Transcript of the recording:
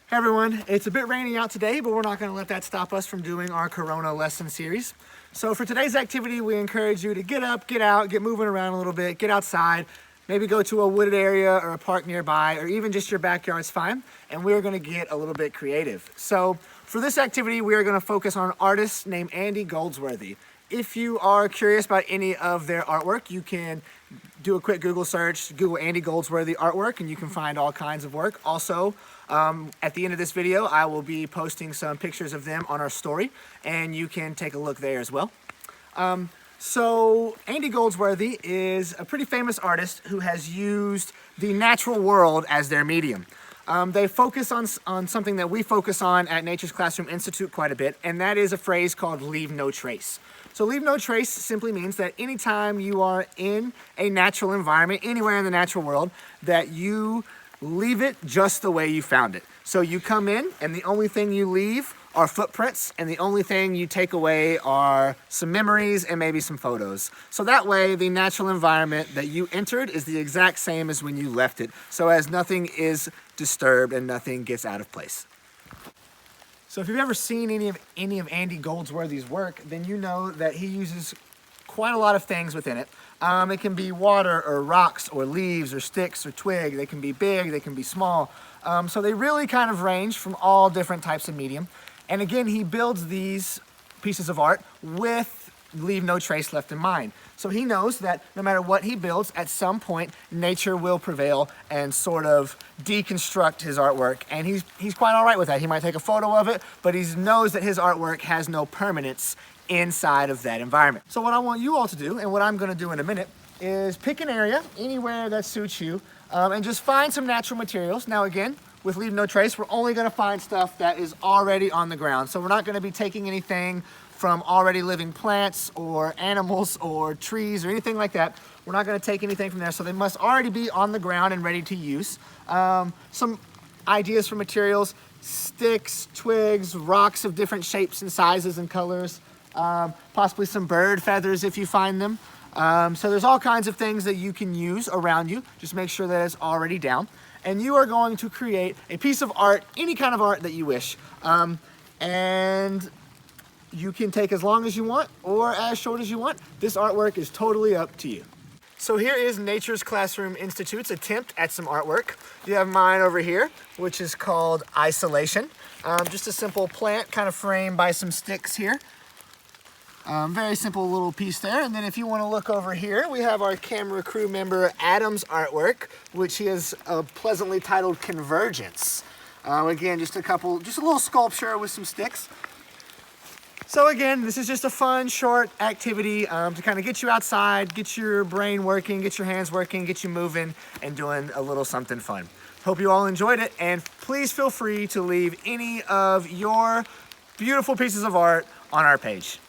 Hey everyone, it's a bit rainy out today, but we're not going to let that stop us from doing our Corona lesson series. So for today's activity, we encourage you to get up, get out, get moving around a little bit, get outside, maybe go to a wooded area or a park nearby, or even just your backyard's fine, and we're going to get a little bit creative. So for this activity, we are going to focus on an artist named Andy Goldsworthy. If you are curious about any of their artwork, you can do a quick Google search, Google Andy Goldsworthy artwork, and you can find all kinds of work. Also, at the end of this video, I will be posting some pictures of them on our story, and you can take a look there as well. So Andy Goldsworthy is a pretty famous artist who has used the natural world as their medium. They focus on something that we focus on at Nature's Classroom Institute quite a bit, and that is a phrase called leave no trace. So leave no trace simply means that anytime you are in a natural environment, anywhere in the natural world, that you leave it just the way you found it. So you come in and the only thing you leave are footprints, and the only thing you take away are some memories and maybe some photos. So that way the natural environment that you entered is the exact same as when you left it, so as nothing is disturbed and nothing gets out of place. So if you've ever seen any of Andy Goldsworthy's work, then you know that he uses quite a lot of things within it. It can be water or rocks or leaves or sticks or twig. They can be big, they can be small. So they really kind of range from all different types of medium. And again, he builds these pieces of art with leave no trace left in mind. So he knows that no matter what he builds, at some point, nature will prevail and sort of deconstruct his artwork. And he's quite all right with that. He might take a photo of it, but he knows that his artwork has no permanence inside of that environment. So what I want you all to do, and what I'm going to do in a minute, is pick an area, anywhere that suits you, and just find some natural materials. Now again, with leave no trace, we're only going to find stuff that is already on the ground. So we're not going to be taking anything from already living plants or animals or trees or anything like that. We're not going to take anything from there, so they must already be on the ground and ready to use. Some ideas for materials: sticks, twigs, rocks of different shapes and sizes and colors, possibly some bird feathers if you find them. So there's all kinds of things that you can use around you. Just make sure that it's already down. And you are going to create a piece of art, any kind of art that you wish. And you can take as long as you want or as short as you want. This artwork is totally up to you. So here is Nature's Classroom Institute's attempt at some artwork. You have mine over here, which is called Isolation. Just a simple plant kind of framed by some sticks here. Very simple little piece there. And then if you want to look over here, we have our camera crew member Adam's artwork, which he has pleasantly titled Convergence. Again, just a little sculpture with some sticks. So again, this is just a fun, short activity to kind of get you outside, get your brain working, get your hands working, get you moving, and doing a little something fun. Hope you all enjoyed it, and please feel free to leave any of your beautiful pieces of art on our page.